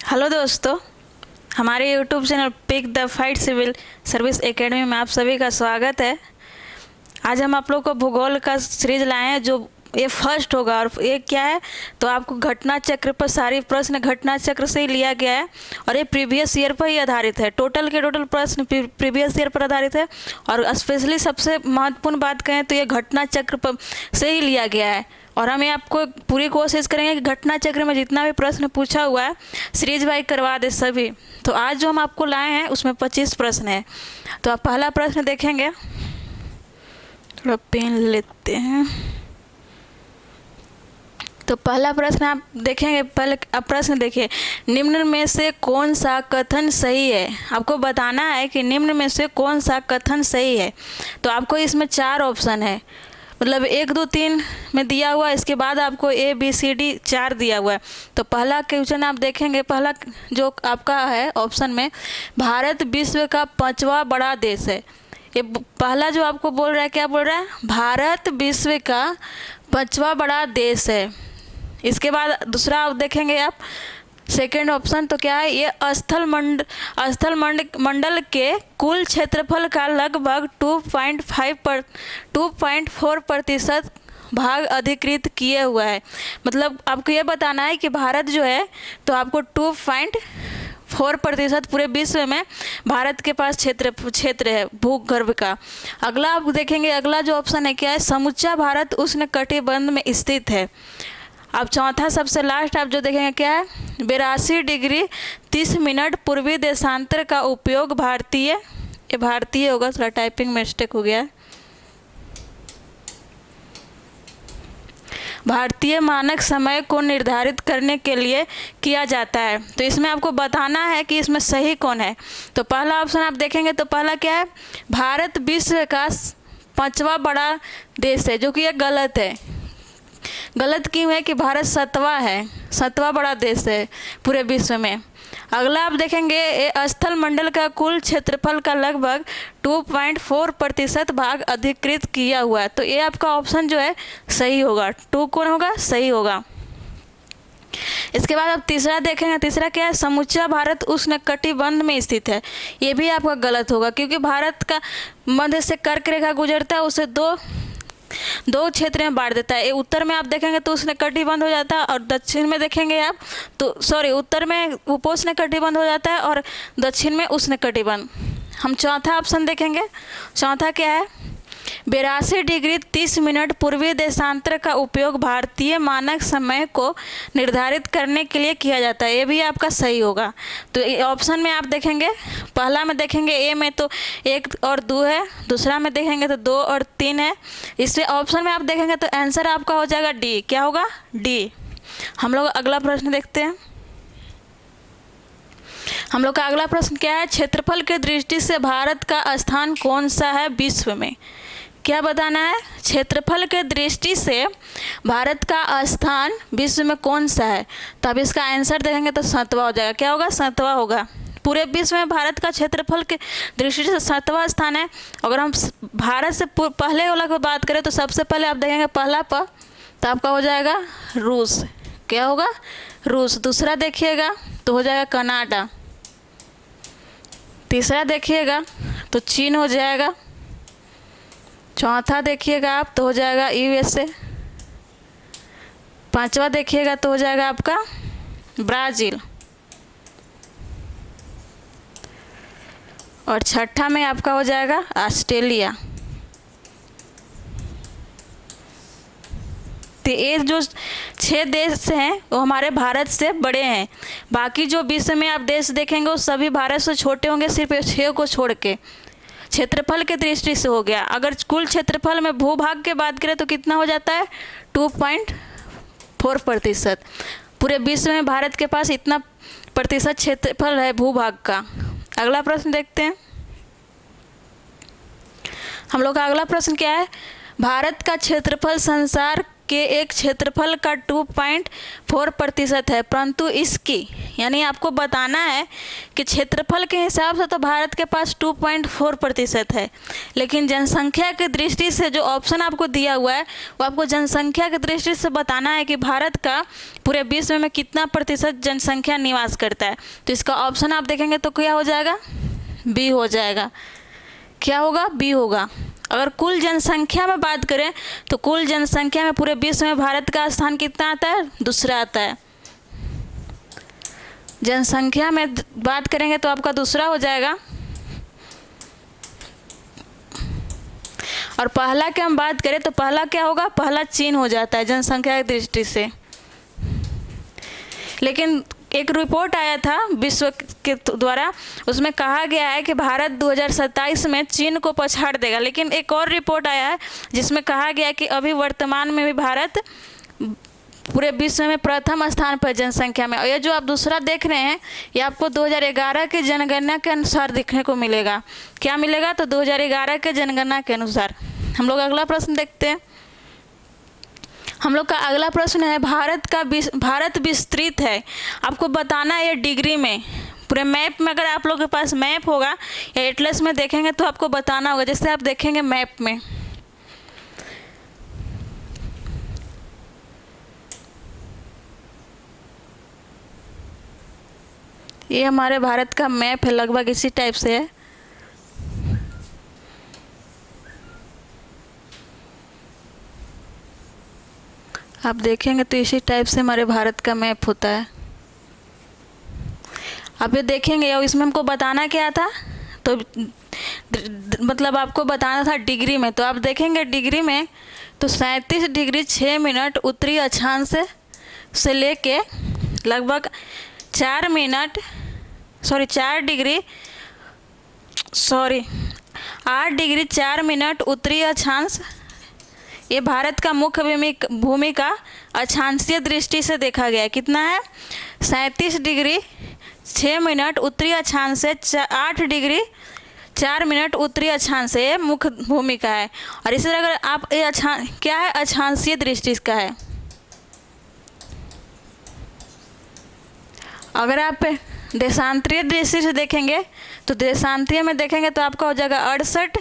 Hello दोस्तों, हमारे YouTube channel pick the fight civil service academy में आप सभी का स्वागत है। आज हम आप लोग को भूगोल का सीरीज लाए हैं जो ये फर्स्ट होगा। और ये क्या है तो आपको घटना चक्र पर सारी प्रश्न घटना चक्र से ही लिया गया है और ये प्रीवियस ईयर पर ही आधारित है। टोटल प्रश्न प्रीवियस ईयर पर आधारित है और स्पेशली सबसे महत्वपूर्ण बात कहें तो ये घटना चक्र पर से ही लिया गया है। और हम आपको पूरी कोशिश करेंगे कि घटना चक्र में जितना भी प्रश्न पूछा हुआ है सीरीज वाइज करवा दे सभी। तो आज जो हम आपको लाए हैं उसमें 25 प्रश्न है। तो आप पहला प्रश्न देखेंगे, थोड़ा पेन लेते हैं। तो पहला प्रश्न आप देखेंगे, पहले आप प्रश्न देखिए, निम्न में से कौन सा कथन सही है। आपको बताना है कि निम्न में से कौन सा कथन सही है। तो आपको इसमें 4 ऑप्शन है, मतलब 1, 2, 3 में दिया हुआ है। इसके बाद आपको A, B, C, D 4 दिया हुआ है। तो पहला क्वेश्चन आप देखेंगे, पहला जो आपका है ऑप्शन में, भारत विश्व का 5वां बड़ा देश है। ये पहला जो आपको बोल रहा है, क्या बोल रहा है, भारत विश्व का 5वां बड़ा देश है। इसके बाद दूसरा आप देखेंगे आप सेकेंड ऑप्शन, तो क्या है, ये स्थल मंडल के कुल क्षेत्रफल का लगभग 2.4% भाग अधिकृत किए हुआ है। मतलब आपको ये बताना है कि भारत जो है तो आपको 2.4% पूरे विश्व में भारत के पास क्षेत्र है भूगर्भ का। अगला आप देखेंगे, अगला जो ऑप्शन है क्या है, समूचा भारत उष्णकटिबंध में स्थित है। अब चौथा सबसे लास्ट आप जो देखेंगे क्या है, 82 डिग्री 30 मिनट पूर्वी देशांतर का उपयोग भारतीय होगा, थोड़ा टाइपिंग मिस्टेक हो गया है, भारतीय मानक समय को निर्धारित करने के लिए किया जाता है। तो इसमें आपको बताना है कि इसमें सही कौन है। तो पहला ऑप्शन आप देखेंगे तो पहला क्या है, भारत विश्व का 5वां बड़ा देश है, जो कि ये गलत है। गलत क्यों है कि भारत 7वां बड़ा देश है पूरे विश्व में। अगला आप देखेंगे, ये स्थल मंडल का कुल क्षेत्रफल का लगभग 2.4% भाग अधिकृत किया हुआ है। तो ये आपका ऑप्शन जो है सही होगा, 2 कौन होगा, सही होगा। इसके बाद आप तीसरा देखेंगे, तीसरा क्या है, समूचा भारत उष्णकटिबंध में स्थित है। ये भी आपका गलत होगा, क्योंकि भारत का मध्य से कर्क रेखा गुजरता है, उसे दो क्षेत्र में बांट देता है। ये उत्तर में आप देखेंगे तो उष्णकटिबंध हो जाता है और दक्षिण में देखेंगे आप तो उत्तर में उपोष्णकटिबंध हो जाता है और दक्षिण में उष्णकटिबंध। हम चौथा ऑप्शन देखेंगे, चौथा क्या है, 82 डिग्री 30 मिनट पूर्वी देशांतर का उपयोग भारतीय मानक समय को निर्धारित करने के लिए किया जाता है। ये भी आपका सही होगा। तो ऑप्शन में आप देखेंगे, पहला में देखेंगे ए में तो 1 और 2 है, दूसरा में देखेंगे तो 2 और 3 है। इसलिए ऑप्शन में आप देखेंगे तो आंसर आपका हो जाएगा डी। क्या होगा, डी। हम लोग अगला प्रश्न देखते हैं। हम लोग का अगला प्रश्न क्या है, क्षेत्रफल की दृष्टि से भारत का स्थान कौन सा है विश्व में। क्या बताना है, क्षेत्रफल के दृष्टि से भारत का स्थान विश्व में कौन सा है। तो अब इसका आंसर देखेंगे तो 7वां हो जाएगा। क्या होगा, 7वां होगा। पूरे विश्व में भारत का क्षेत्रफल के दृष्टि से 7वां स्थान है। अगर हम भारत से पहले वाला की बात करें तो सबसे पहले आप देखेंगे पहला पर तो आपका हो जाएगा रूस। क्या होगा, रूस। दूसरा देखिएगा तो हो जाएगा कनाडा। तीसरा देखिएगा तो चीन हो जाएगा। चौथा देखिएगा आप तो हो जाएगा USA। 5वां देखिएगा तो हो जाएगा आपका ब्राज़ील। और छठा में आपका हो जाएगा ऑस्ट्रेलिया। तो ये जो 6 देश हैं वो हमारे भारत से बड़े हैं। बाकी जो विश्व में आप देश देखेंगे वो सभी भारत से छोटे होंगे, सिर्फ 6 को छोड़ के। क्षेत्रफल के दृष्टि से हो गया। अगर कुल क्षेत्रफल में भूभाग की बात करें तो कितना हो जाता है, 2.4%। पूरे विश्व में भारत के पास इतना प्रतिशत क्षेत्रफल है भूभाग का। अगला प्रश्न देखते हैं। हम लोग का अगला प्रश्न क्या है, भारत का क्षेत्रफल संसार के एक क्षेत्रफल का 2.4% है, परंतु इसकी यानी आपको बताना है कि क्षेत्रफल के हिसाब से तो भारत के पास 2.4% है, लेकिन जनसंख्या की दृष्टि से जो ऑप्शन आपको दिया हुआ है वो आपको जनसंख्या की दृष्टि से बताना है कि भारत का पूरे विश्व में कितना प्रतिशत जनसंख्या निवास करता है। तो इसका ऑप्शन आप देखेंगे तो क्या हो जाएगा, बी हो जाएगा। क्या होगा, बी होगा। अगर कुल जनसंख्या में बात करें तो कुल जनसंख्या में पूरे विश्व में भारत का स्थान कितना आता है, दूसरा आता है। जनसंख्या में बात करेंगे तो आपका दूसरा हो जाएगा। और पहला की हम बात करें तो पहला क्या होगा, पहला चीन हो जाता है जनसंख्या की दृष्टि से। लेकिन एक रिपोर्ट आया था विश्व के द्वारा, उसमें कहा गया है कि भारत 2027 में चीन को पछाड़ देगा। लेकिन एक और रिपोर्ट आया है जिसमें कहा गया है कि अभी वर्तमान में भी भारत पूरे विश्व में प्रथम स्थान पर जनसंख्या में। और ये जो आप दूसरा देख रहे हैं ये आपको 2011 की जनगणना के अनुसार देखने को मिलेगा। क्या मिलेगा, तो 2011 के जनगणना के अनुसार। हम लोग अगला प्रश्न देखते हैं। हम लोग का अगला प्रश्न है भारत विस्तृत है, आपको बताना है ये डिग्री में। पूरे मैप में अगर आप लोगों के पास मैप होगा या एटलस में देखेंगे तो आपको बताना होगा। जैसे आप देखेंगे मैप में, ये हमारे भारत का मैप है, लगभग इसी टाइप से है। आप देखेंगे तो इसी टाइप से हमारे भारत का मैप होता है। आप ये देखेंगे और इसमें हमको बताना क्या था, तो मतलब आपको बताना था डिग्री में। तो आप देखेंगे डिग्री में तो 37 डिग्री 6 मिनट उत्तरी अक्षांश से लेके लगभग 8 डिग्री 4 मिनट उत्तरी अक्षांश, ये भारत का मुख्य भूमि का अक्षांशीय दृष्टि से देखा गया है। कितना है, 37 डिग्री 6 मिनट उत्तरी अक्षांश से 8 डिग्री 4 मिनट उत्तरी अक्षांश से मुख्य भूमि का है। और इसी तरह अगर आप ये क्या है, अक्षांशीय दृष्टि का है। अगर आप देशांतरीय दृष्टि से देखेंगे तो देशांतरीय में देखेंगे तो आपका हो जाएगा 68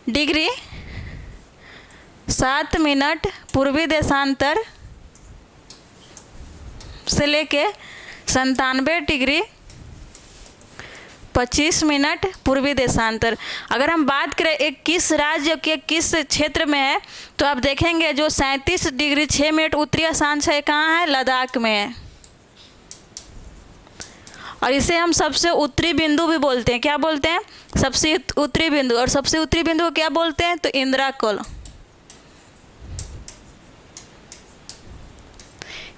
डिग्री 7 मिनट पूर्वी देशांतर से लेके 97 डिग्री 25 मिनट पूर्वी देशांतर। अगर हम बात करें एक किस राज्य के किस क्षेत्र में है तो आप देखेंगे जो 37 डिग्री 6 मिनट उत्तरी अक्षांश है कहाँ है, लद्दाख में है। और इसे हम सबसे उत्तरी बिंदु भी बोलते हैं। क्या बोलते हैं, सबसे उत्तरी बिंदु। और सबसे उत्तरी बिंदु को क्या बोलते हैं, तो इंदिराकोल।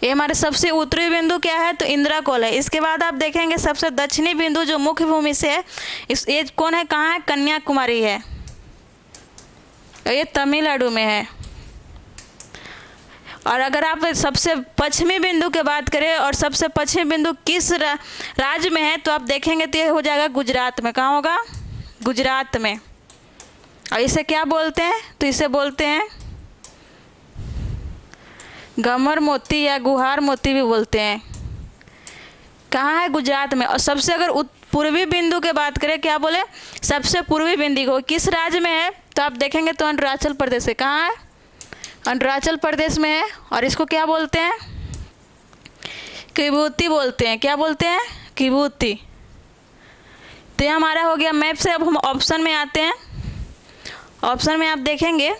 ये हमारे सबसे उत्तरी बिंदु क्या है, तो इंदिराकोल है। इसके बाद आप देखेंगे सबसे दक्षिणी बिंदु जो मुख्य भूमि से है, ये कौन है, कहाँ है, कन्याकुमारी है। और ये तमिलनाडु में है। और अगर आप सबसे पश्चिमी बिंदु की बात करें और सबसे पश्चिमी बिंदु किस राज्य में है तो आप देखेंगे तो ये हो जाएगा गुजरात में। कहाँ होगा, गुजरात में। और इसे क्या बोलते हैं, तो इसे बोलते हैं गमर मोती या गुहार मोती भी बोलते हैं। कहाँ है, गुजरात में। और सबसे अगर पूर्वी बिंदु की बात करें, क्या बोले, सबसे पूर्वी बिंदु को किस राज्य में है तो आप देखेंगे तो अरुणाचल प्रदेश है। कहाँ है, अरुणाचल प्रदेश में है। और इसको क्या बोलते हैं, किबूती बोलते हैं। क्या बोलते हैं, किबूती। तो ये हमारा हो गया मैप से। अब हम ऑप्शन में आते हैं। ऑप्शन में आप देखेंगे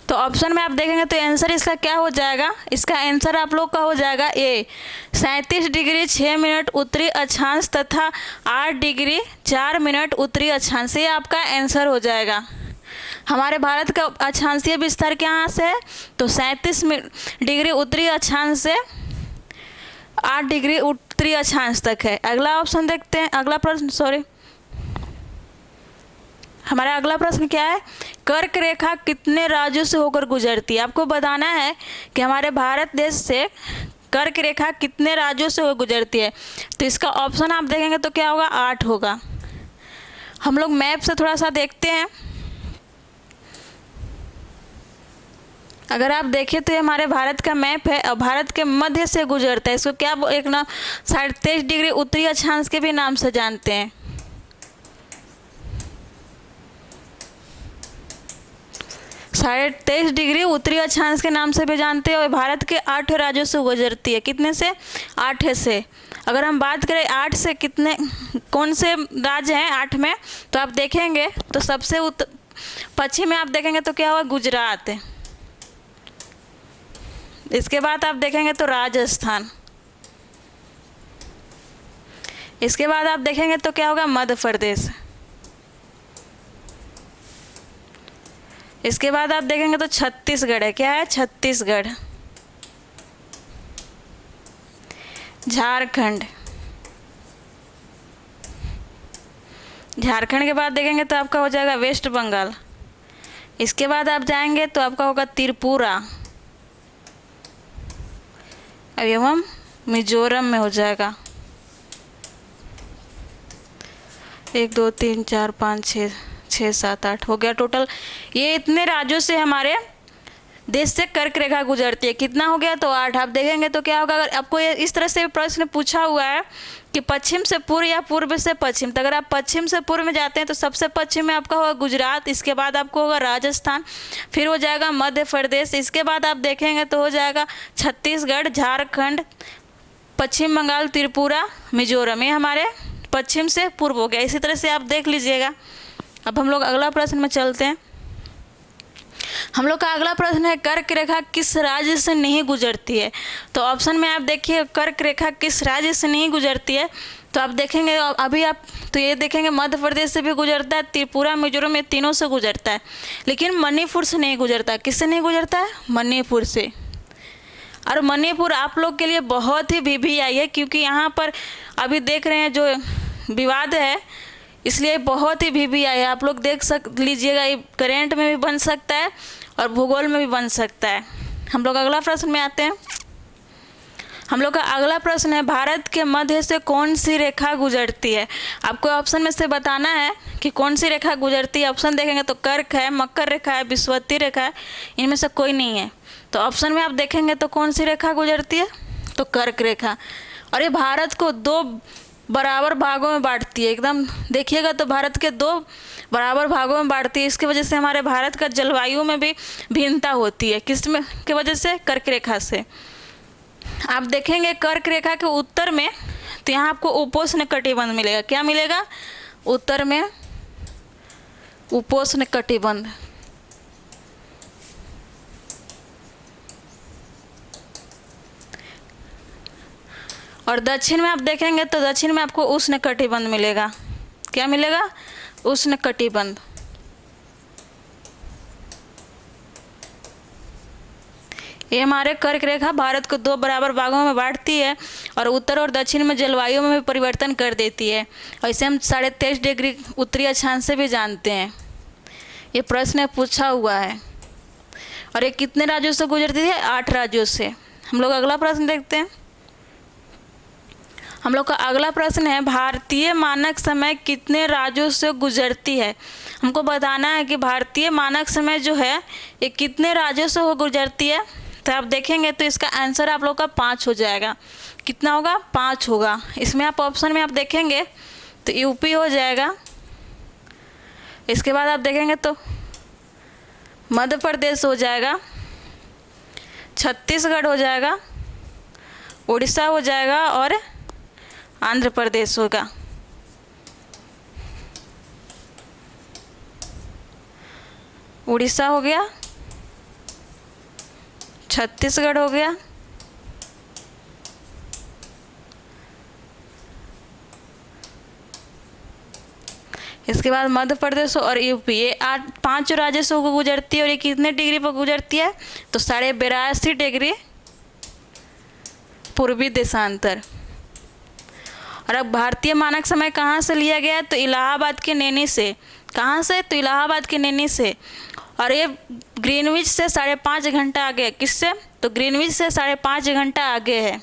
तो ऑप्शन में आप देखेंगे तो आंसर इसका क्या हो जाएगा, इसका आंसर आप लोग का हो जाएगा ए, 37 डिग्री 6 मिनट उत्तरी अक्षांश तथा 8 डिग्री 4 मिनट उत्तरी अक्षांश। ये आपका आंसर हो जाएगा। हमारे भारत का अक्षांशीय विस्तार कहाँ से है, तो 37 डिग्री उत्तरी अक्षांश से 8 डिग्री उत्तरी अक्षांश तक है। अगला ऑप्शन देखते हैं, अगला प्रश्न हमारा अगला प्रश्न क्या है, कर्क रेखा कितने राज्यों से होकर गुजरती है। आपको बताना है कि हमारे भारत देश से कर्क रेखा कितने राज्यों से होकर गुजरती है। तो इसका ऑप्शन आप देखेंगे तो क्या होगा, 8 होगा। हम लोग मैप से थोड़ा सा देखते हैं। अगर आप देखें तो ये हमारे भारत का मैप है और भारत के मध्य से गुजरता है। इसको क्या एक नाम 23.5 डिग्री उत्तरी अक्षांश के भी नाम से जानते हैं। 23.5 डिग्री उत्तरी अक्षांश के नाम से भी जानते हैं और भारत के 8 राज्यों से गुजरती है। कितने से? 8 से। अगर हम बात करें 8 से कितने कौन से राज्य हैं 8 में, तो आप देखेंगे तो सबसे पश्चिम में आप देखेंगे तो क्या हुआ? गुजरात है। इसके बाद आप देखेंगे तो राजस्थान। इसके बाद आप देखेंगे तो क्या होगा? मध्य प्रदेश। इसके बाद आप देखेंगे तो छत्तीसगढ़ है। क्या है? छत्तीसगढ़। झारखंड। झारखंड के बाद देखेंगे तो आपका हो जाएगा वेस्ट बंगाल। इसके बाद आप जाएंगे तो आपका होगा त्रिपुरा एवं मिजोरम में हो जाएगा। 1 2 3 4 5 6 7 8 हो गया टोटल। ये इतने राज्यों से हमारे देश से कर्क रेखा गुजरती है। कितना हो गया? तो 8। आप देखेंगे तो क्या होगा? अगर आपको ये इस तरह से प्रश्न पूछा हुआ है कि पश्चिम से पूर्व या पूर्व से पश्चिम, तो अगर आप पश्चिम से पूर्व में जाते हैं तो सबसे पश्चिम में आपका होगा गुजरात। इसके बाद आपको होगा राजस्थान, फिर हो जाएगा मध्य प्रदेश। इसके बाद आप देखेंगे तो हो जाएगा छत्तीसगढ़, झारखंड, पश्चिम बंगाल, त्रिपुरा, मिजोरम। ये हमारे पश्चिम से पूर्व हो गया। इसी तरह से आप देख लीजिएगा। अब हम लोग अगला प्रश्न में चलते हैं। हम लोग का अगला प्रश्न है कर्क रेखा किस राज्य से नहीं गुजरती है? तो ऑप्शन में आप देखिए कर्क रेखा किस राज्य से नहीं गुजरती है, तो आप देखेंगे अभी आप तो ये देखेंगे मध्य प्रदेश से भी गुजरता है, त्रिपुरा, मिजोरम, ये तीनों से गुजरता है, लेकिन मणिपुर से नहीं गुजरता। किससे नहीं गुजरता है? मणिपुर से। और मणिपुर आप लोग के लिए बहुत ही VVI है, क्योंकि यहाँ पर अभी देख रहे हैं जो विवाद है, इसलिए बहुत ही VVI है। आप लोग देख लीजिएगा, ये करेंट में भी बन सकता है और भूगोल में भी बन सकता है। हम लोग अगला प्रश्न में आते हैं। हम लोग का अगला प्रश्न है भारत के मध्य से कौन सी रेखा गुजरती है? आपको ऑप्शन में से बताना है कि कौन सी रेखा गुजरती है। ऑप्शन देखेंगे तो कर्क है, मकर रेखा है, विषुवती रेखा है, इनमें से कोई नहीं है। तो ऑप्शन में आप देखेंगे तो कौन सी रेखा गुजरती है? तो कर्क रेखा। और ये भारत को 2 बराबर भागों में बांटती है। एकदम देखिएगा तो भारत के 2 बराबर भागों में बांटती है। इसकी वजह से हमारे भारत का जलवायु में भी भिन्नता होती है। किस में की वजह से? कर्क रेखा से। आप देखेंगे कर्क रेखा के उत्तर में तो यहाँ आपको उपोष्ण कटिबंध मिलेगा। क्या मिलेगा? उत्तर में उपोष्ण कटिबंध। और दक्षिण में आप देखेंगे तो दक्षिण में आपको उष्ण कटिबंध मिलेगा। क्या मिलेगा? उष्ण कटिबंध। ये हमारे कर्क रेखा भारत को 2 बराबर भागों में बांटती है और उत्तर और दक्षिण में जलवायु में भी परिवर्तन कर देती है। और इसे हम 23.5 डिग्री उत्तरी अक्षांश से भी जानते हैं। ये प्रश्न पूछा हुआ है। और ये कितने राज्यों से गुजरती है? 8 राज्यों से। हम लोग अगला प्रश्न देखते हैं। हम लोग का अगला प्रश्न है भारतीय मानक समय कितने राज्यों से गुजरती है? हमको बताना है कि भारतीय मानक समय जो है ये कितने राज्यों से गुजरती है। तो आप देखेंगे तो इसका आंसर आप लोग का 5 हो जाएगा। कितना होगा? 5 होगा। इसमें आप ऑप्शन में आप देखेंगे तो यूपी हो जाएगा। इसके बाद आप देखेंगे तो मध्य प्रदेश हो जाएगा, छत्तीसगढ़ हो जाएगा, उड़ीसा हो जाएगा और आंध्र प्रदेश होगा। उड़ीसा हो गया, छत्तीसगढ़ हो गया, इसके बाद मध्य प्रदेश और यूपी। ये 5 राज्यों से गुजरती है। और ये कितने डिग्री पर गुजरती है? तो 82.5 डिग्री पूर्वी देशांतर। और अब भारतीय मानक समय कहाँ से लिया गया है? तो इलाहाबाद के नैनी से। कहाँ से? तो इलाहाबाद के नैनी से। और ये ग्रीनविच से 5.5 घंटा आगे है। किससे? तो ग्रीनविच से 5.5 घंटा आगे है।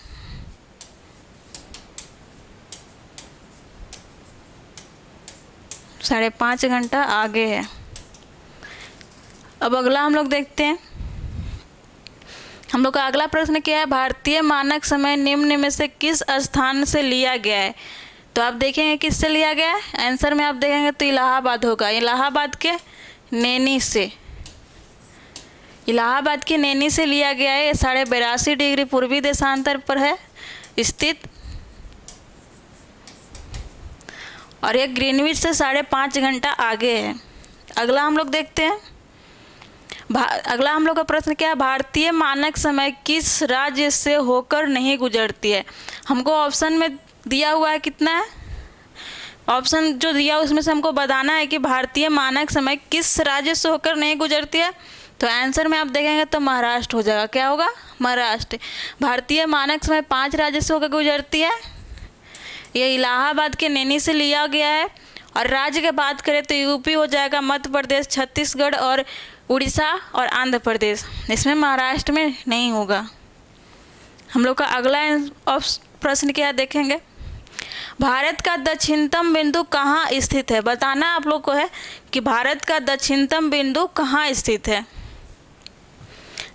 साढ़े 5 घंटा आगे है। अब अगला हम लोग देखते हैं। हम लोग का अगला प्रश्न क्या है, भारतीय मानक समय निम्न में से किस स्थान से लिया गया है। तो आप देखेंगे किससे लिया गया है, आंसर में आप देखेंगे तो इलाहाबाद होगा। इलाहाबाद के नैनी से, इलाहाबाद की नैनी से लिया गया है। 82.5 डिग्री पूर्वी देशांतर पर है स्थित, और ये ग्रीनविच से 5.5 घंटा आगे है। अगला हम लोग देखते हैं, अगला हम लोग का प्रश्न क्या है, भारतीय मानक समय किस राज्य से होकर नहीं गुजरती है। हमको ऑप्शन में दिया हुआ है कितना है, ऑप्शन जो दिया उसमें से हमको बताना है कि भारतीय मानक समय किस राज्य से होकर नहीं गुजरती है। तो आंसर में आप देखेंगे तो महाराष्ट्र हो जाएगा। क्या होगा, महाराष्ट्र। भारतीय मानक समय 5 राज्य से होकर गुजरती है। ये इलाहाबाद के नैनी से लिया गया है। और राज्य की बात करें तो यूपी हो जाएगा, मध्य प्रदेश, छत्तीसगढ़ और उड़ीसा और आंध्र प्रदेश। इसमें महाराष्ट्र में नहीं होगा। हम लोग का अगला प्रश्न क्या देखेंगे, भारत का दक्षिणतम बिंदु कहाँ स्थित है। बताना आप लोग को है कि भारत का दक्षिणतम बिंदु कहाँ स्थित है।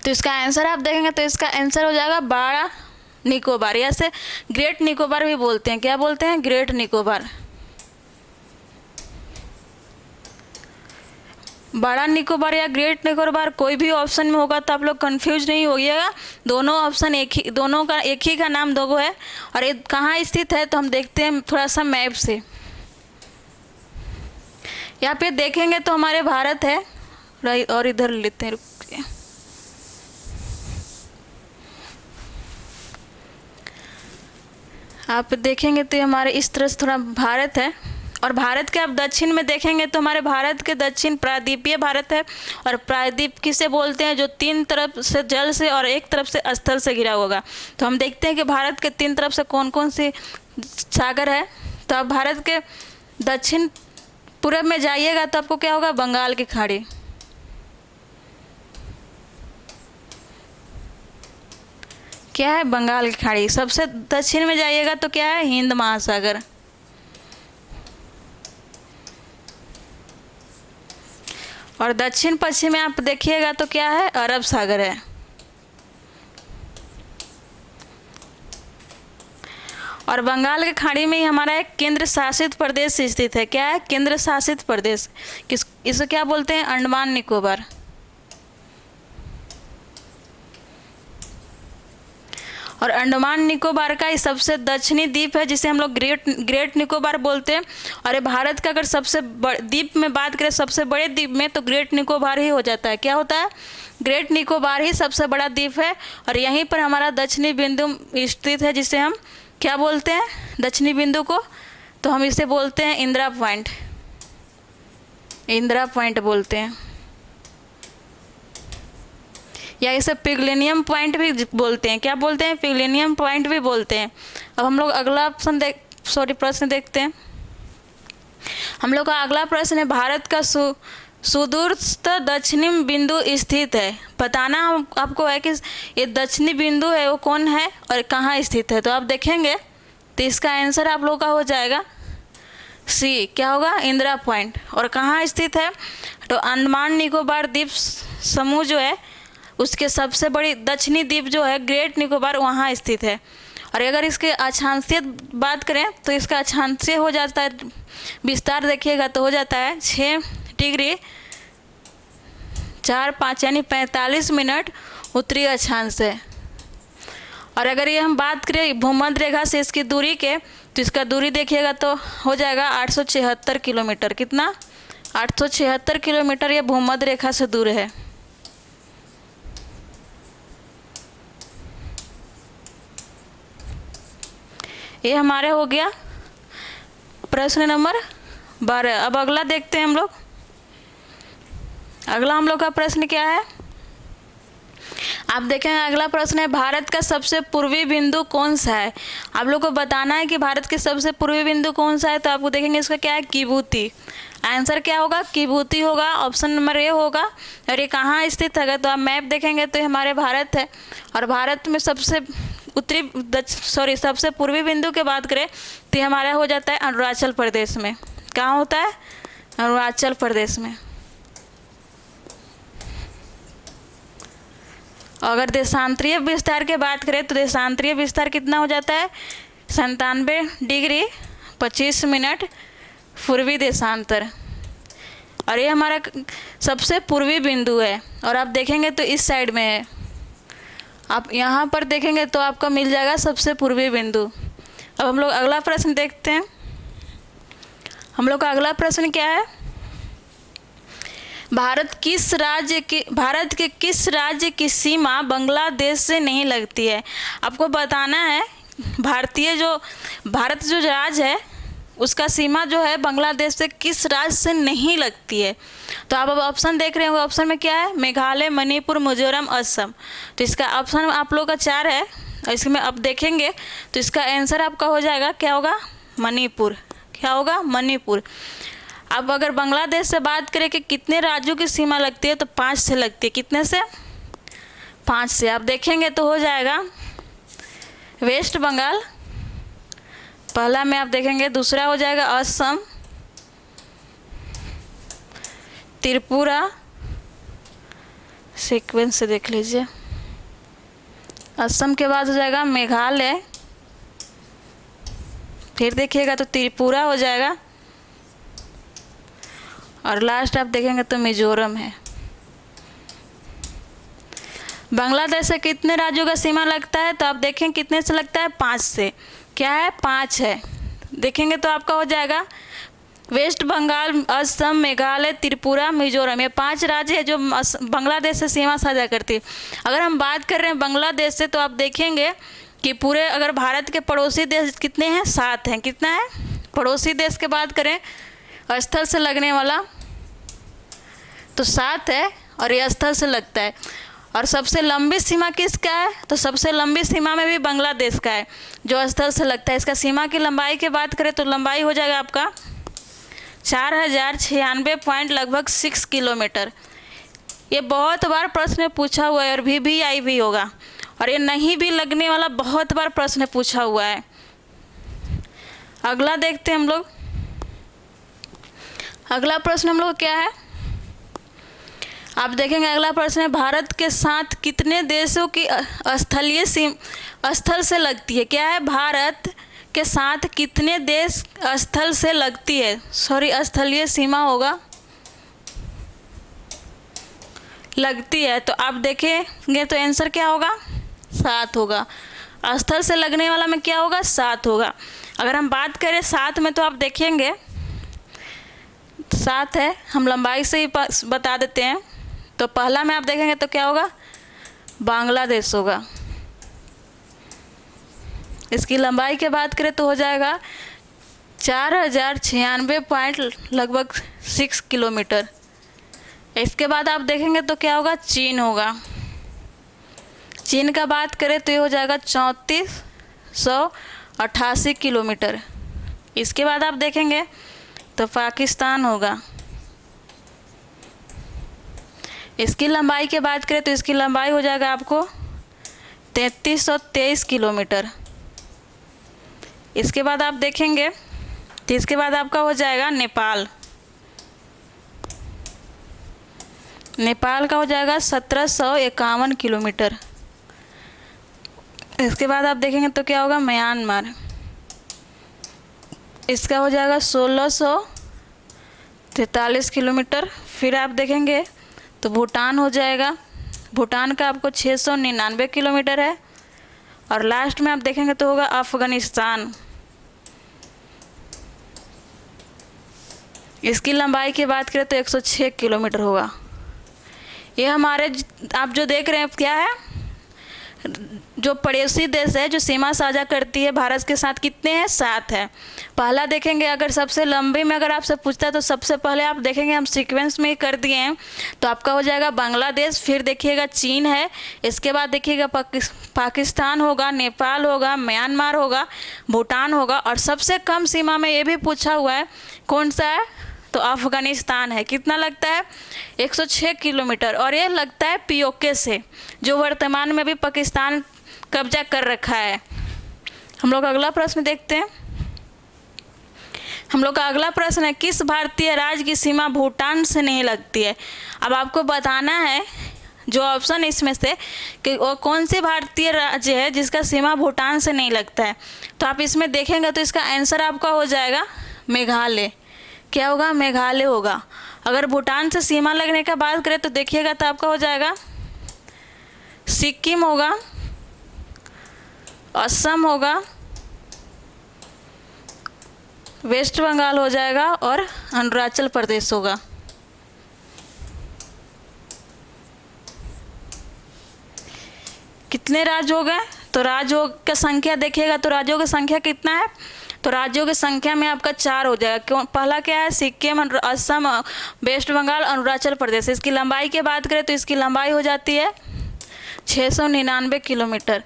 तो इसका आंसर आप देखेंगे तो इसका आंसर हो जाएगा बड़ा निकोबार, या से ग्रेट निकोबार भी बोलते हैं। क्या बोलते हैं, ग्रेट निकोबार। बड़ा निकोबार या ग्रेट निकोबार कोई भी ऑप्शन में होगा तो आप लोग कंफ्यूज नहीं होइएगा। दोनों ऑप्शन दोनों का एक ही का नाम दो है। और ये कहाँ स्थित है तो हम देखते हैं थोड़ा सा मैप से। यहाँ पे देखेंगे तो हमारे भारत है, और इधर लेते हैं, रुकिए। आप देखेंगे तो हमारे इस तरह से थोड़ा भारत है। और भारत के आप दक्षिण में देखेंगे तो हमारे भारत के दक्षिण प्रायद्वीपीय भारत है। और प्रायद्वीप किसे बोलते हैं, जो 3 तरफ से जल से और 1 तरफ से स्थल से घिरा होगा। तो हम देखते हैं कि भारत के 3 तरफ से कौन कौन से सागर है। तो आप भारत के दक्षिण पूरब में जाइएगा तो आपको क्या होगा, बंगाल की खाड़ी। क्या है, बंगाल की खाड़ी। सबसे दक्षिण में जाइएगा तो क्या है, हिंद महासागर। और दक्षिण पश्चिम में आप देखिएगा तो क्या है, अरब सागर है। और बंगाल की खाड़ी में ही हमारा एक केंद्र शासित प्रदेश स्थित है। क्या है, केंद्र शासित प्रदेश। इसे क्या बोलते हैं, अंडमान निकोबार। और अंडमान निकोबार का ये सबसे दक्षिणी द्वीप है जिसे हम लोग ग्रेट निकोबार बोलते हैं। और ये भारत का अगर सबसे द्वीप में बात करें, सबसे बड़े द्वीप में, तो ग्रेट निकोबार ही हो जाता है। क्या होता है, ग्रेट निकोबार ही सबसे बड़ा द्वीप है। और यहीं पर हमारा दक्षिणी बिंदु स्थित है जिसे हम क्या बोलते हैं, दक्षिणी बिंदु को। तो हम इसे बोलते हैं इंदिरा पॉइंट, इंदिरा पॉइंट बोलते हैं, या इसे पिगलेनियम पॉइंट भी बोलते हैं। क्या बोलते हैं, पिगलेनियम पॉइंट भी बोलते हैं। अब हम लोग अगला प्रश्न देखते हैं। हम लोग का अगला प्रश्न है, भारत का सुदूरस्थ दक्षिणी बिंदु स्थित है। बताना आपको है कि ये दक्षिणी बिंदु है वो कौन है और कहाँ स्थित है। तो आप देखेंगे तो इसका आंसर आप लोग का हो जाएगा सी। क्या होगा, इंदिरा पॉइंट। और कहाँ स्थित है, तो अंडमान निकोबार द्वीप समूह जो है उसके सबसे बड़ी दक्षिणी द्वीप जो है ग्रेट निकोबार, वहाँ स्थित है। और अगर इसके अक्षांशीय बात करें तो इसका अक्षांशीय हो जाता है, विस्तार देखिएगा तो हो जाता है 6 डिग्री 4-5 यानी 45 मिनट उत्तरी अक्षांश है। और अगर ये हम बात करें भूमध्य रेखा से इसकी दूरी के, तो इसका दूरी देखिएगा तो हो जाएगा 876 किलोमीटर। कितना, 876 किलोमीटर ये भूमध्य रेखा से दूर है। ये हमारे हो गया प्रश्न नंबर 12। अब अगला देखते हैं हम लोग। अगला हम लोग का प्रश्न क्या है, आप देखें अगला प्रश्न है, भारत का सबसे पूर्वी बिंदु कौन सा है। आप लोग को बताना है कि भारत के सबसे पूर्वी बिंदु कौन सा है। तो आपको देखेंगे इसका क्या है, किबूती। आंसर क्या होगा, किबूती होगा। ऑप्शन नंबर ए होगा। और ये कहाँ स्थित है, तो आप मैप देखेंगे तो हमारे भारत है। और भारत में सबसे सबसे पूर्वी बिंदु की बात करें तो हमारा हो जाता है अरुणाचल प्रदेश में। कहाँ होता है, अरुणाचल प्रदेश में। अगर देशांतरीय विस्तार की बात करें तो देशांतरीय विस्तार कितना हो जाता है 97 डिग्री 25 मिनट पूर्वी देशांतर। और ये हमारा सबसे पूर्वी बिंदु है और आप देखेंगे तो इस साइड में है। आप यहाँ पर देखेंगे तो आपका मिल जाएगा सबसे पूर्वी बिंदु। अब हम लोग अगला प्रश्न देखते हैं। हम लोग का अगला प्रश्न क्या है, भारत के किस राज्य की सीमा बांग्लादेश से नहीं लगती है। आपको बताना है भारत जो राज्य है उसका सीमा जो है बांग्लादेश से किस राज्य से नहीं लगती है। तो आप अब ऑप्शन देख रहे होंगे, ऑप्शन में क्या है, मेघालय, मणिपुर, मिजोरम, असम। तो इसका ऑप्शन आप लोग का 4 है और इसमें अब देखेंगे तो इसका आंसर आपका हो जाएगा, क्या होगा, मणिपुर। क्या होगा, मणिपुर। अब अगर बांग्लादेश से बात करें कि कितने राज्यों की सीमा लगती है तो 5 से लगती है। कितने से, 5 से। आप देखेंगे तो हो जाएगा वेस्ट बंगाल पहला में आप देखेंगे, दूसरा हो जाएगा असम, त्रिपुरा, सीक्वेंस से देख लीजिए, असम के बाद हो जाएगा मेघालय, फिर देखिएगा तो त्रिपुरा हो जाएगा और लास्ट आप देखेंगे तो मिजोरम है। बांग्लादेश से कितने राज्यों का सीमा लगता है तो आप देखें कितने से लगता है, 5 से। क्या है, 5 है। देखेंगे तो आपका हो जाएगा वेस्ट बंगाल, असम, मेघालय, त्रिपुरा, मिजोरम। ये 5 राज्य है जो बांग्लादेश से सीमा साझा करती है। अगर हम बात कर रहे हैं बांग्लादेश से तो आप देखेंगे कि पूरे अगर भारत के पड़ोसी देश कितने हैं, 7 हैं। कितना है, पड़ोसी देश के बात करें स्थल से लगने वाला तो 7 है और ये स्थल से लगता है। और सबसे लंबी सीमा किसका है तो सबसे लंबी सीमा में भी बांग्लादेश का है जो स्थल से लगता है। इसका सीमा की लंबाई की बात करें तो लंबाई हो जाएगा आपका 4096 लगभग 6 किलोमीटर। ये बहुत बार प्रश्न पूछा हुआ है और भी आई भी होगा और ये नहीं भी लगने वाला बहुत बार प्रश्न पूछा हुआ है। अगला देखते हैं हम लोग। अगला प्रश्न हम लोग क्या है, आप देखेंगे अगला प्रश्न है, भारत के साथ कितने देशों की स्थल से लगती है। क्या है, भारत के साथ कितने देश स्थल से लगती है, स्थलीय सीमा होगा, लगती है। तो आप देखेंगे तो आंसर क्या होगा, 7 होगा। स्थल से लगने वाला में क्या होगा, 7 होगा। अगर हम बात करें 7 में तो आप देखेंगे 7 है, हम लंबाई से ही बता देते हैं। तो पहला में आप देखेंगे तो क्या होगा, बांग्लादेश होगा। इसकी लंबाई की बात करें तो हो जाएगा 4096 लगभग 6 किलोमीटर। इसके बाद आप देखेंगे तो क्या होगा, चीन होगा। चीन का बात करें तो ये हो जाएगा 3488 किलोमीटर। इसके बाद आप देखेंगे तो पाकिस्तान होगा। इसकी लंबाई की बात करें तो इसकी लंबाई हो जाएगा आपको 3323 किलोमीटर। इसके बाद आप देखेंगे तो इसके बाद आपका हो जाएगा नेपाल। नेपाल का हो जाएगा 1751 किलोमीटर। इसके बाद आप देखेंगे तो क्या होगा, म्यांमार। इसका हो जाएगा 1643 किलोमीटर। फिर आप देखेंगे तो भूटान हो जाएगा, भूटान का आपको 699 किलोमीटर है। और लास्ट में आप देखेंगे तो होगा अफ़गानिस्तान। इसकी लंबाई की बात करें तो 106 किलोमीटर होगा। ये हमारे आप जो देख रहे हैं क्या है, जो पड़ोसी देश है जो सीमा साझा करती है भारत के साथ, कितने हैं, 7 है। पहला देखेंगे अगर सबसे लंबी में अगर आपसे पूछता है तो सबसे पहले आप देखेंगे हम सीक्वेंस में ही कर दिए हैं तो आपका हो जाएगा बांग्लादेश, फिर देखिएगा चीन है, इसके बाद देखिएगा पाकिस्तान होगा, नेपाल होगा, म्यांमार होगा, भूटान होगा और सबसे कम सीमा में ये भी पूछा हुआ है कौन सा है तो अफ़गानिस्तान है। कितना लगता है, 106 किलोमीटर और ये लगता है पीओके से जो वर्तमान में भी पाकिस्तान कब्जा कर रखा है। हम लोग अगला प्रश्न देखते हैं। हम लोग का अगला प्रश्न है, किस भारतीय राज्य की सीमा भूटान से नहीं लगती है। अब आपको बताना है जो ऑप्शन है इसमें से कि वो कौन से भारतीय राज्य है जिसका सीमा भूटान से नहीं लगता है, तो आप इसमें देखेंगे तो इसका आंसर आपका हो जाएगा मेघालय। क्या होगा? मेघालय होगा। अगर भूटान से सीमा लगने का बात करें तो देखिएगा तो आपका हो जाएगा सिक्किम होगा, असम होगा, वेस्ट बंगाल हो जाएगा और अरुणाचल प्रदेश होगा। कितने राज्य हो गए? तो राज्यों की संख्या देखिएगा तो राज्यों की संख्या कितना है? तो राज्यों की संख्या में आपका 4 हो जाएगा। क्यों? पहला क्या है? सिक्किम, असम, वेस्ट बंगाल, अरुणाचल प्रदेश। इसकी लंबाई की बात करें तो इसकी लंबाई हो जाती है 699 किलोमीटर।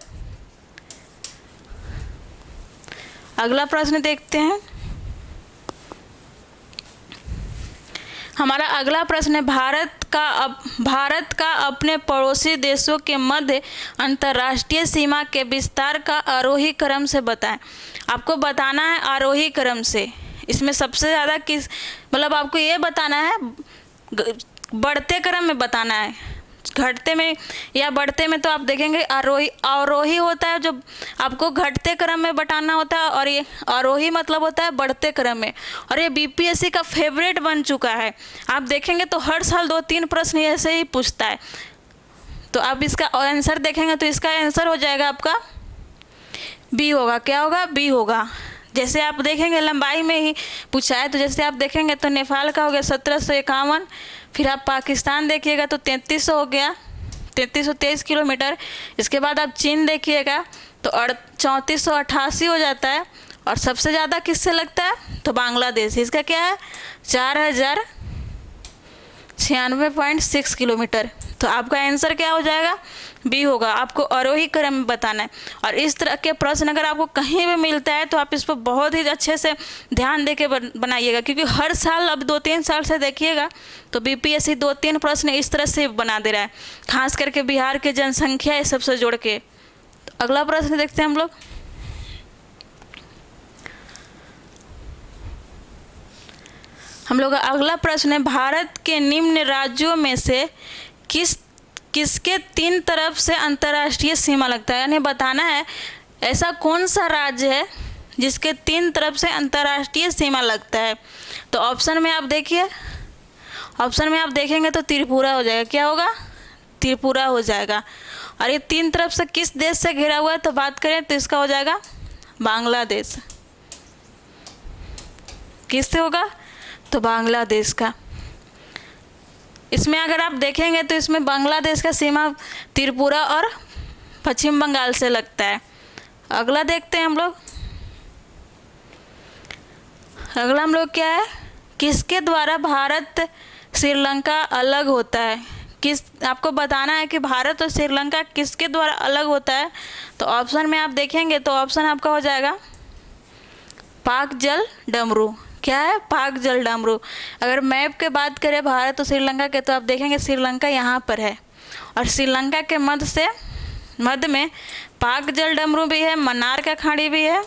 अगला प्रश्न देखते हैं। हमारा अगला प्रश्न है, भारत का अपने पड़ोसी देशों के मध्य अंतर्राष्ट्रीय सीमा के विस्तार का आरोही क्रम से बताएं। आपको बताना है आरोही क्रम से। इसमें सबसे ज़्यादा किस, मतलब आपको ये बताना है बढ़ते क्रम में बताना है, घटते में या बढ़ते में। तो आप देखेंगे आरोही होता है जो आपको घटते क्रम में बताना होता है, और ये आरोही मतलब होता है बढ़ते क्रम में। और ये बीपीएससी का फेवरेट बन चुका है। आप देखेंगे तो हर साल 2-3 प्रश्न ऐसे ही पूछता है। तो आप इसका आंसर देखेंगे तो इसका आंसर हो जाएगा आपका बी होगा। क्या होगा? बी होगा। जैसे आप देखेंगे लंबाई में ही पूछा है, तो जैसे आप देखेंगे तो नेपाल का हो गया 1751, फिर आप पाकिस्तान देखिएगा तो 3300 हो गया, 3323 किलोमीटर। इसके बाद आप चीन देखिएगा तो 3488 हो जाता है, और सबसे ज़्यादा किससे लगता है? तो बांग्लादेश। इसका क्या है? 4096.6 किलोमीटर। तो आपका आंसर क्या हो जाएगा? बी होगा। आपको आरोही क्रम में बताना है। और इस तरह के प्रश्न अगर आपको कहीं भी मिलता है तो आप इस पर बहुत ही अच्छे से ध्यान दे के बनाइएगा, क्योंकि हर साल अब 2-3 साल से देखिएगा तो बीपीएससी 2-3 प्रश्न इस तरह से बना दे रहा है, खास करके बिहार की जनसंख्या इस सबसे जोड़ के। तो अगला प्रश्न देखते हैं हम लोग। का अगला प्रश्न है, भारत के निम्न राज्यों में से किसके 3 तरफ से अंतर्राष्ट्रीय सीमा लगता है? यानी बताना है ऐसा कौन सा राज्य है जिसके 3 तरफ से अंतर्राष्ट्रीय सीमा लगता है। तो ऑप्शन में आप देखिए, ऑप्शन में आप देखेंगे तो त्रिपुरा हो जाएगा। क्या होगा? त्रिपुरा हो जाएगा। और ये 3 तरफ से किस देश से घिरा हुआ है? तो बात करें तो इसका हो जाएगा बांग्लादेश। किससे होगा? तो बांग्लादेश का। इसमें अगर आप देखेंगे तो इसमें बांग्लादेश का सीमा त्रिपुरा और पश्चिम बंगाल से लगता है। अगला देखते हैं हम लोग। अगला हम लोग क्या है? किसके द्वारा भारत श्रीलंका अलग होता है? आपको बताना है कि भारत और श्रीलंका किसके द्वारा अलग होता है। तो ऑप्शन में आप देखेंगे तो ऑप्शन आपका हो जाएगा पाक जल डमरू। क्या है? पाक जल डमरू। अगर मैप के बात करें भारत और श्रीलंका के तो आप देखेंगे श्रीलंका यहाँ पर है, और श्रीलंका के मध्य में पाक जल डमरू भी है, मन्नार का खाड़ी भी है।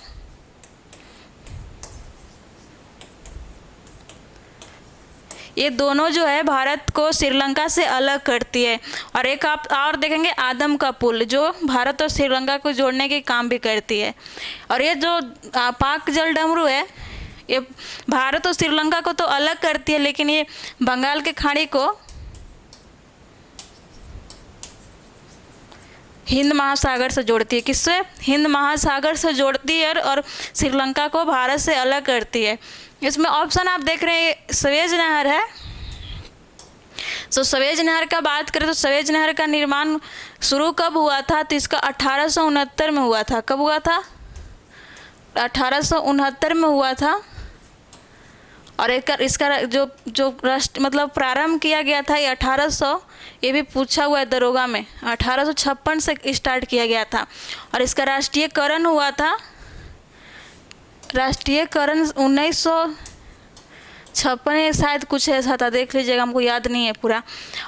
ये दोनों जो है भारत को श्रीलंका से अलग करती है। और एक आप और देखेंगे आदम का पुल, जो भारत और श्रीलंका को जोड़ने के काम भी करती है। और ये जो पाक जल डमरू है ये भारत और श्रीलंका को तो अलग करती है, लेकिन ये बंगाल के खाड़ी को हिंद महासागर से जोड़ती है। किससे? हिंद महासागर से जोड़ती है, और श्रीलंका को भारत से अलग करती है। इसमें ऑप्शन आप देख रहे हैं सवेज नहर है। तो सवेज नहर का बात करें तो सवेज नहर का निर्माण शुरू कब हुआ था? तो इसका 1869 में हुआ था। कब हुआ था? 1869 में हुआ था। और इसका जो मतलब प्रारंभ किया गया था ये 1800, ये भी पूछा हुआ है दरोगा में, 1856 से स्टार्ट किया गया था। और इसका राष्ट्रीयकरण हुआ था, राष्ट्रीयकरण 1956 शायद कुछ ऐसा था, देख लीजिएगा, हमको याद नहीं है पूरा।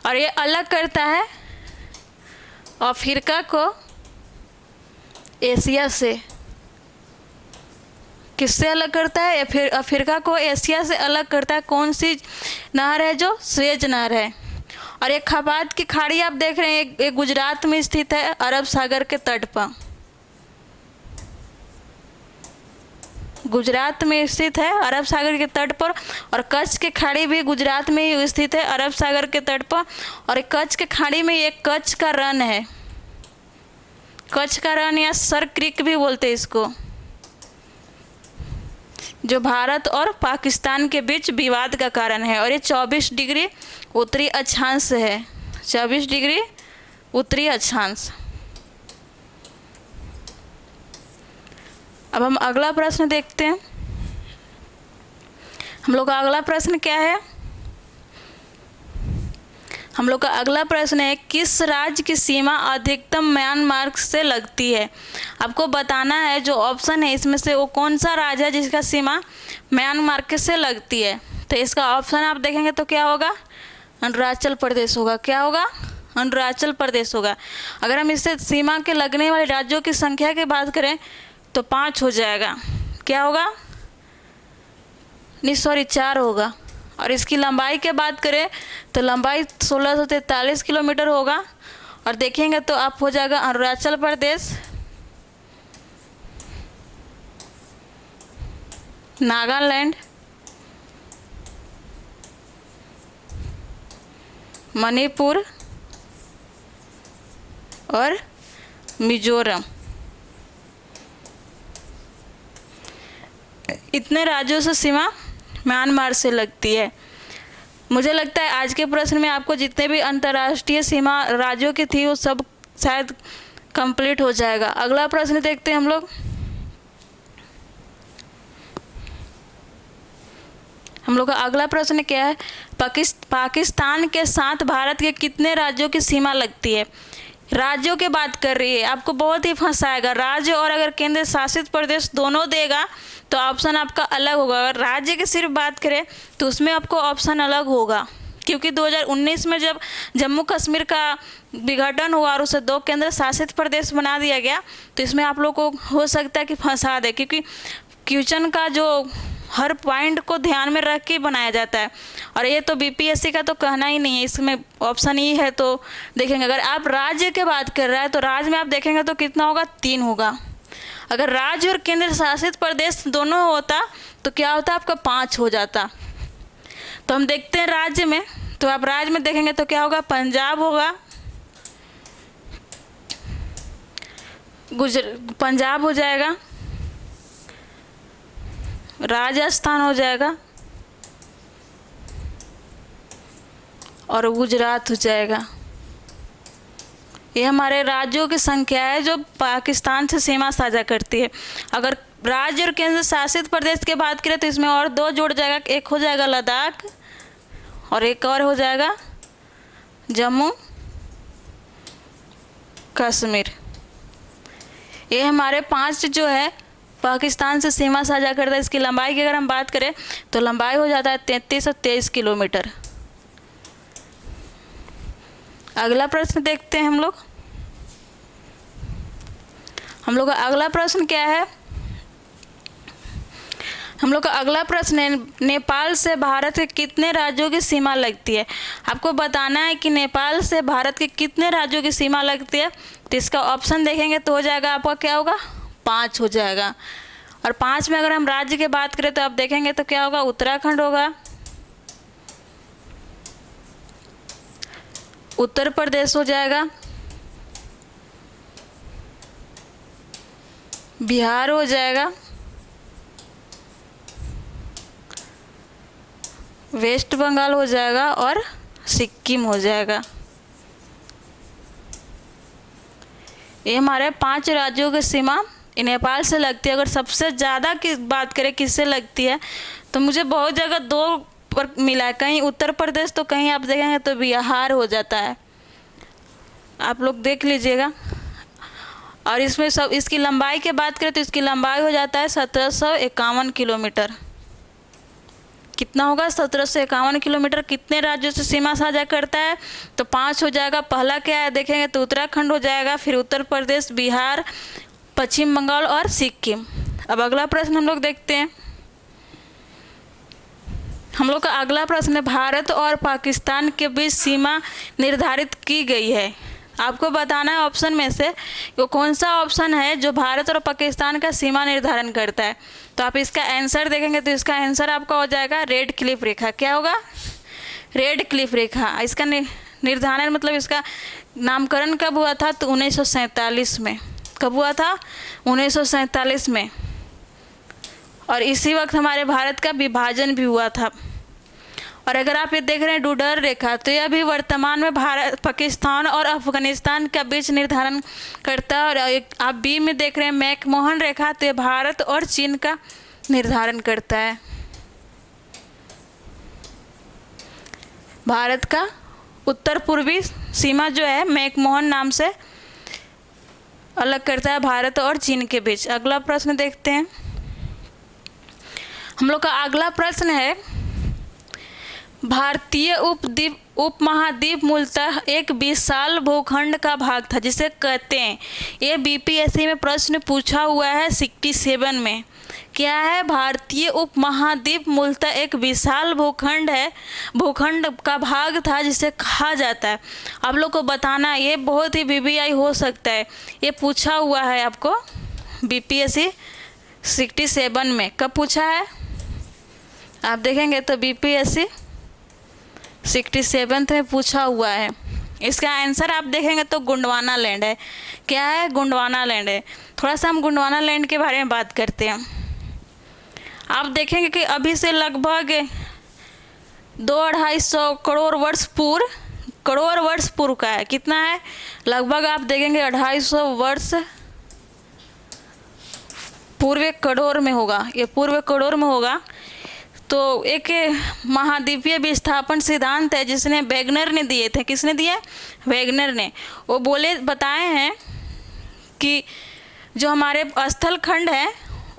और ये अलग करता है अफ्रीका को एशिया से। किससे अलग करता है? फिर अफ्रीका को एशिया से अलग करता है। कौन सी नहर है? जो स्वेज नहर है। और एक खपात की खाड़ी आप देख रहे हैं, एक गुजरात में स्थित है, अरब सागर के तट पर। गुजरात में स्थित है, अरब सागर के तट पर। और कच्छ की खाड़ी भी गुजरात में ही स्थित है, अरब सागर के तट पर। और कच्छ की खाड़ी में एक कच्छ का रण है, कच्छ का रण या सर क्रीक भी बोलते हैं इसको, जो भारत और पाकिस्तान के बीच विवाद का कारण है। और ये 24 डिग्री उत्तरी अक्षांश है, 24 डिग्री उत्तरी अक्षांश। अब हम अगला प्रश्न देखते हैं। हम लोग का अगला प्रश्न क्या है? हम लोग का अगला प्रश्न है, किस राज्य की सीमा अधिकतम म्यांमार से लगती है? आपको बताना है, जो ऑप्शन है इसमें से वो कौन सा राज्य है जिसका सीमा म्यांमार के से लगती है। तो इसका ऑप्शन आप देखेंगे तो क्या होगा? अरुणाचल प्रदेश होगा। क्या होगा? अरुणाचल प्रदेश होगा। अगर हम इससे सीमा के लगने वाले राज्यों की संख्या की बात करें तो 5 हो जाएगा। क्या होगा? नहीं सॉरी 4 होगा। और इसकी लंबाई की बात करें तो लंबाई 1643 किलोमीटर होगा। और देखेंगे तो आप हो जाएगा अरुणाचल प्रदेश, नागालैंड, मणिपुर और मिजोरम। इतने राज्यों से सीमा म्यांमार से लगती है। मुझे लगता है आज के प्रश्न में आपको जितने भी अंतर्राष्ट्रीय सीमा राज्यों की थी वो सब शायद कंप्लीट हो जाएगा। अगला प्रश्न देखते हैं हम लोग। हम लोग का अगला प्रश्न क्या है? पाकिस्तान के साथ भारत के कितने राज्यों की सीमा लगती है? राज्यों की बात कर रही है, आपको बहुत ही फंसाएगा। राज्य और अगर केंद्र शासित प्रदेश दोनों देगा तो ऑप्शन आपका अलग होगा। अगर राज्य की सिर्फ बात करें तो उसमें आपको ऑप्शन अलग होगा, क्योंकि 2019 में जब जम्मू कश्मीर का विघटन हुआ और उसे 2 केंद्र शासित प्रदेश बना दिया गया, तो इसमें आप लोग को हो सकता है कि फंसा दे, क्योंकि क्वेश्चन का जो हर पॉइंट को ध्यान में रख के बनाया जाता है। और ये तो बीपीएससी का तो कहना ही नहीं है, इसमें ऑप्शन ई है। तो देखेंगे अगर आप राज्य की बात कर रहे हैं तो राज्य में आप देखेंगे तो कितना होगा? 3 होगा। अगर राज्य और केंद्र शासित प्रदेश दोनों होता तो क्या होता? आपका 5 हो जाता। तो हम देखते हैं राज्य में, तो आप राज्य में देखेंगे तो क्या होगा? पंजाब होगा, पंजाब हो जाएगा, राजस्थान हो जाएगा और गुजरात हो जाएगा। ये हमारे राज्यों की संख्या है जो पाकिस्तान से सीमा साझा करती है। अगर राज्य और केंद्र शासित प्रदेश की बात करें तो इसमें और 2 जुड़ जाएगा, एक हो जाएगा लद्दाख और एक और हो जाएगा जम्मू कश्मीर। ये हमारे 5 जो है पाकिस्तान से सीमा साझा करता है। इसकी लंबाई की अगर हम बात करें तो लंबाई हो जाता है 3323 किलोमीटर। अगला प्रश्न देखते हैं हम लोग। हम लोग का अगला प्रश्न क्या है? हम लोग का अगला प्रश्न है, नेपाल से भारत के कितने राज्यों की सीमा लगती है? आपको बताना है कि नेपाल से भारत के कितने राज्यों की सीमा लगती है। तो इसका ऑप्शन देखेंगे तो हो जाएगा आपका क्या होगा? 5 हो जाएगा। और 5 में अगर हम राज्य की बात करें तो आप देखेंगे तो क्या होगा? उत्तराखंड होगा, उत्तर प्रदेश हो जाएगा, बिहार हो जाएगा, वेस्ट बंगाल हो जाएगा और सिक्किम हो जाएगा। ये हमारे 5 राज्यों की सीमा नेपाल से लगती है। अगर सबसे ज़्यादा की बात करें किससे लगती है तो मुझे बहुत जगह 2 पर मिला है, कहीं उत्तर प्रदेश तो कहीं आप देखेंगे तो बिहार हो जाता है। आप लोग देख लीजिएगा। और इसमें सब इसकी लंबाई की बात करें तो इसकी लंबाई हो जाता है 1751 किलोमीटर। कितना होगा? 1751 किलोमीटर। कितने राज्यों से सीमा साझा करता है? तो 5 हो जाएगा। पहला क्या है देखेंगे तो उत्तराखंड हो जाएगा, फिर उत्तर प्रदेश, बिहार, पश्चिम बंगाल और सिक्किम। अब अगला प्रश्न हम लोग देखते हैं। हम लोग का अगला प्रश्न है, भारत और पाकिस्तान के बीच सीमा निर्धारित की गई है। आपको बताना है ऑप्शन में से वो कौन सा ऑप्शन है जो भारत और पाकिस्तान का सीमा निर्धारण करता है। तो आप इसका आंसर देखेंगे तो इसका आंसर आपका हो जाएगा रेड क्लिफ रेखा। क्या होगा? रेड क्लिफ रेखा। इसका निर्धारण मतलब इसका नामकरण कब हुआ था? तो 1947 में। कब हुआ था? 1947 में। और इसी वक्त हमारे भारत का विभाजन भी हुआ था। और अगर आप ये देख रहे हैं डूडर रेखा, तो यह भी वर्तमान में भारत, पाकिस्तान और अफगानिस्तान का बीच निर्धारण करता है। और आप बी में देख रहे हैं मैकमोहन रेखा, तो ये भारत और चीन का निर्धारण करता है। भारत का उत्तर पूर्वी सीमा जो है मैकमोहन नाम से अलग करता है भारत और चीन के बीच। अगला प्रश्न देखते हैं। हम लोग का अगला प्रश्न है, भारतीय उपमहाद्वीप मूलतः एक विशाल भूखंड का भाग था जिसे कहते हैं। ये बीपीएससी में प्रश्न पूछा हुआ है 67 में। क्या है? भारतीय उपमहाद्वीप मूलतः एक विशाल भूखंड है, भूखंड का भाग था जिसे कहा जाता है। आप लोग को बताना, ये बहुत ही बीबीआई हो सकता है। ये पूछा हुआ है आपको बीपीएससी 67 में। कब पूछा है? आप देखेंगे तो बीपीएससी 67 में पूछा हुआ है। इसका आंसर आप देखेंगे तो गोंडवाना लैंड है। क्या है? गोंडवाना लैंड है। थोड़ा सा हम गोंडवाना लैंड के बारे में बात करते हैं। आप देखेंगे कि अभी से लगभग 200-250 करोड़ वर्ष पूर्व का है। कितना है? लगभग आप देखेंगे 250 वर्ष पूर्व करोड़ में होगा। ये पूर्व करोड़ में होगा। तो एक महाद्वीपीय विस्थापन सिद्धांत है जिसने वेगनर ने दिए थे। किसने दिए? वेगनर ने। वो बताए हैं कि जो हमारे स्थल खंड है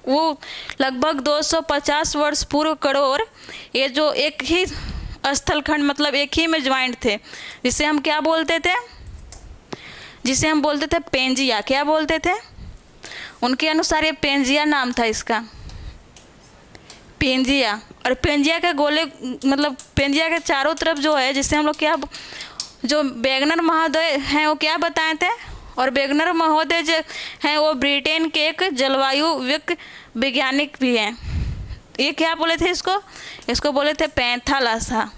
वो लगभग 250 वर्ष पूर्व करोड़, ये जो एक ही स्थल खंड मतलब एक ही में ज्वाइंट थे, जिसे हम क्या बोलते थे? जिसे हम बोलते थे पेंजिया। क्या बोलते थे? उनके अनुसार ये पेंजिया नाम था इसका, पेंजिया। और पेंजिया के गोले मतलब पेंजिया के चारों तरफ जो है, जिससे हम लोग क्या, जो वेगनर महोदय हैं वो क्या बताए थे? और वेगनर महोदय जो हैं वो ब्रिटेन के एक जलवायु वैज्ञानिक भी हैं। ये क्या बोले थे इसको? इसको बोले थे पैंथालासा।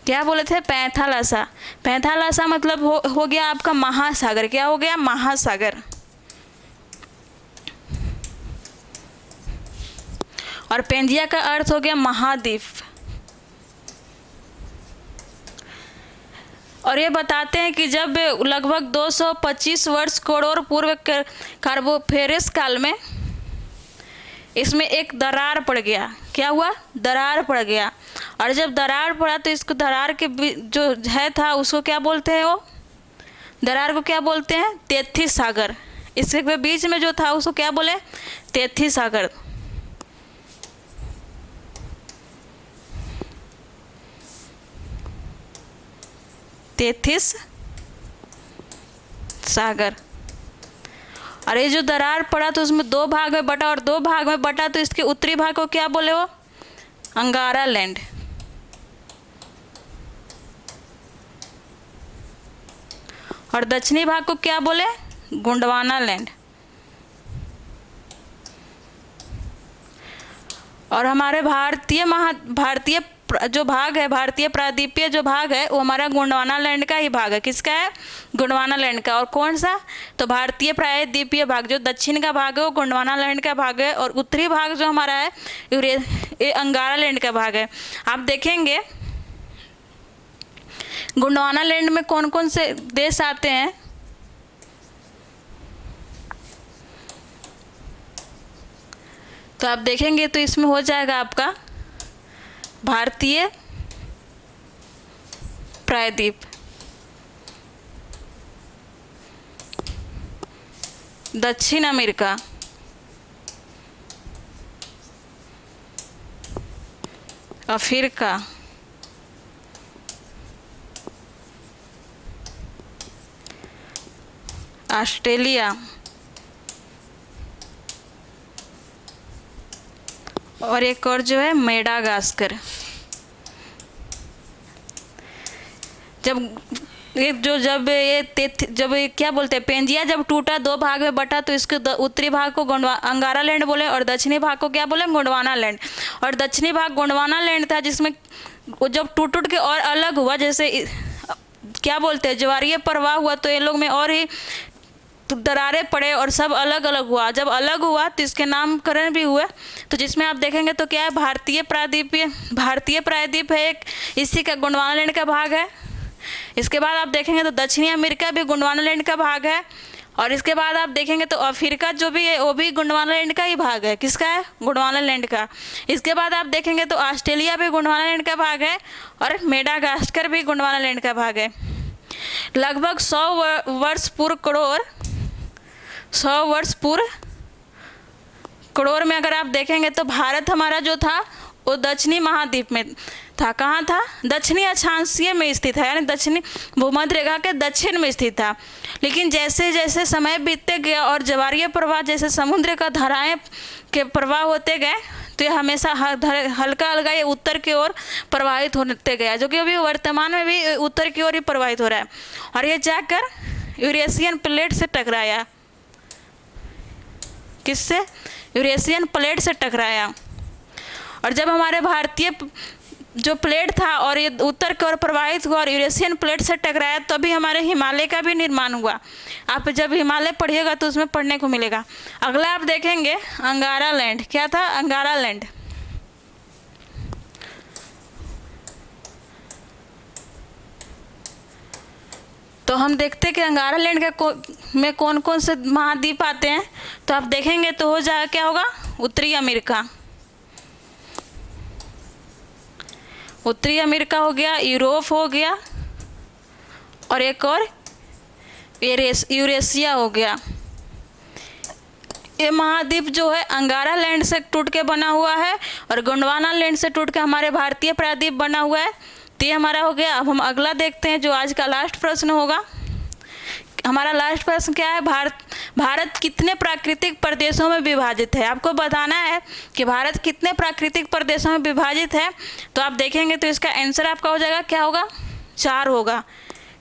क्या बोले थे? पैंथालासा। पैंथालासा मतलब हो गया आपका महासागर। क्या हो गया? महासागर। और पेंजिया का अर्थ हो गया महाद्वीप। और ये बताते हैं कि जब लगभग 225 वर्ष करोड़ पूर्व कार्बोफेरस काल में इसमें एक दरार पड़ गया। क्या हुआ? दरार पड़ गया। और जब दरार पड़ा तो इसको दरार के जो है था उसको क्या बोलते हैं? वो दरार को क्या बोलते हैं? तेथी सागर। इसके बीच में जो था उसको क्या बोले? तेथी सागर। तेथिस सागर। और ये जो दरार पड़ा तो उसमें 2 भाग में बटा, और 2 भाग में बटा तो इसके उत्तरी भाग को क्या बोले? वो अंगारा लैंड। और दक्षिणी भाग को क्या बोले? गोंडवाना लैंड। और हमारे भारतीय जो भाग है, भारतीय प्रायद्वीपीय जो भाग है वो हमारा गोंडवाना लैंड का ही भाग है। किसका है? गोंडवाना लैंड का। और कौन सा? तो भारतीय प्रायद्वीपीय भाग जो दक्षिण का भाग है वो गोंडवाना लैंड का भाग है, और उत्तरी भाग जो हमारा है ये अंगारा लैंड का भाग है। आप देखेंगे गोंडवाना लैंड में कौन कौन से देश आते हैं? तो आप देखेंगे तो इसमें हो जाएगा आपका भारतीय प्रायद्वीप, दक्षिण अमेरिका, अफ्रीका, ऑस्ट्रेलिया, और एक और जो है मेडागास्कर। जब ये क्या बोलते हैं, पेंजिया जब टूटा, 2 भाग में बटा, तो इसके उत्तरी भाग को अंगारा लैंड बोले और दक्षिणी भाग को क्या बोले, गोंडवाना लैंड। और दक्षिणी भाग गोंडवाना लैंड था, जिसमें वो जब टूट टूट के और अलग हुआ, जैसे क्या बोलते हैं ज्वारीय प्रवाह हुआ, तो ये लोग में और ही दरारें पड़े और सब अलग अलग हुआ। जब अलग हुआ तो इसके नामकरण भी हुए, तो जिसमें आप देखेंगे तो क्या है, भारतीय प्रायद्वीप है एक, इसी का गोंडवाना लैंड का भाग है। इसके बाद आप देखेंगे तो दक्षिणी अमेरिका भी गोंडवाना लैंड का भाग है। और इसके बाद आप देखेंगे तो अफ्रीका जो भी है वो भी गोंडवाना लैंड का ही भाग है। किसका है, गोंडवाना लैंड का। इसके बाद आप देखेंगे तो ऑस्ट्रेलिया भी गोंडवाना लैंड का भाग है और मेडागास्कर भी गोंडवाना लैंड का भाग है। लगभग 100 वर्ष पूर्व करोड़ में अगर आप देखेंगे तो भारत हमारा जो था वो दक्षिणी महाद्वीप में था। कहाँ था, दक्षिणी अक्षांशीय में स्थित है, यानी दक्षिणी भूमध्य रेखा के दक्षिण में स्थित था। लेकिन जैसे जैसे समय बीतते गया और ज्वारीय प्रवाह, जैसे समुद्र का धाराएं के प्रवाह होते गए, तो ये हमेशा हल्का हल्का ये उत्तर की ओर प्रवाहित होते गया, जो कि अभी वर्तमान में भी उत्तर की ओर ही प्रवाहित हो रहा है। और ये जाकर यूरेशियन प्लेट से टकराया। किससे, यूरेशियन प्लेट से टकराया। और जब हमारे भारतीय जो प्लेट था और ये उत्तर की ओर प्रवाहित हुआ और यूरेशियन प्लेट से टकराया, तभी हमारे हिमालय का भी निर्माण हुआ। आप जब हिमालय पढ़िएगा तो उसमें पढ़ने को मिलेगा। अगला आप देखेंगे अंगारा लैंड। क्या था, अंगारा लैंड। तो हम देखते हैं कि अंगारा लैंड में कौन कौन से महाद्वीप आते हैं। तो आप देखेंगे तो हो जाएगा, क्या होगा, उत्तरी अमेरिका। उत्तरी अमेरिका हो गया, यूरोप हो गया और एक और यूरेशिया हो गया। ये महाद्वीप जो है अंगारा लैंड से टूट के बना हुआ है और गोंडवाना लैंड से टूट के हमारे भारतीय प्रायद्वीप बना हुआ है। तो ये हमारा हो गया। अब हम अगला देखते हैं, जो आज का लास्ट प्रश्न होगा। हमारा लास्ट प्रश्न क्या है, भारत कितने प्राकृतिक प्रदेशों में विभाजित है। आपको बताना है कि भारत कितने प्राकृतिक प्रदेशों में विभाजित है। तो आप देखेंगे तो इसका आंसर आपका हो जाएगा, क्या होगा, 4 होगा।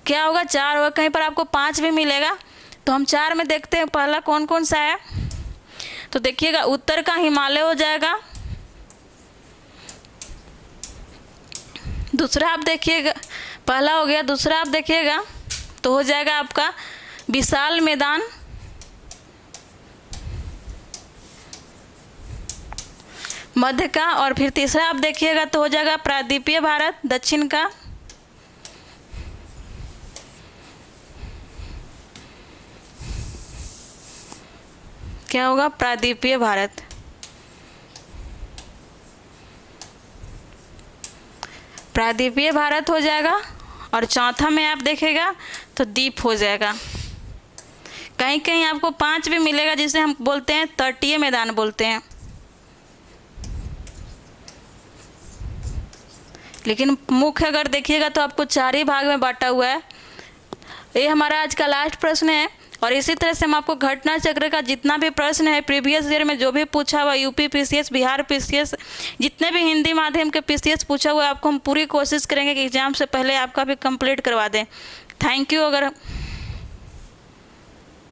क्या होगा, 4 होगा। कहीं पर आपको 5 भी मिलेगा। तो हम 4 में देखते हैं पहला कौन कौन सा है। तो देखिएगा, उत्तर का हिमालय हो जाएगा। दूसरा आप देखिएगा, पहला हो गया। दूसरा आप देखिएगा तो हो जाएगा आपका विशाल मैदान। मध्य का। और फिर तीसरा आप देखिएगा तो हो जाएगा प्रायद्वीपीय भारत, दक्षिण का। क्या होगा, प्रायद्वीपीय भारत। प्रायद्वीपीय भारत हो जाएगा। और चौथा में आप देखेगा तो द्वीप हो जाएगा। कहीं कहीं आपको 5 भी मिलेगा, जिसे हम बोलते हैं तटीय मैदान बोलते हैं। लेकिन मुख्य अगर देखिएगा तो आपको 4 ही भाग में बांटा हुआ है। ये हमारा आज का लास्ट प्रश्न है। और इसी तरह से हम आपको घटना चक्र का जितना भी प्रश्न है प्रीवियस ईयर में जो भी पूछा हुआ, यूपी पीसीएस, बिहार पीसीएस, जितने भी हिंदी माध्यम के पीसीएस पूछा हुआ है, आपको हम पूरी कोशिश करेंगे कि एग्जाम से पहले आपका भी कंप्लीट करवा दें। Thank you. अगर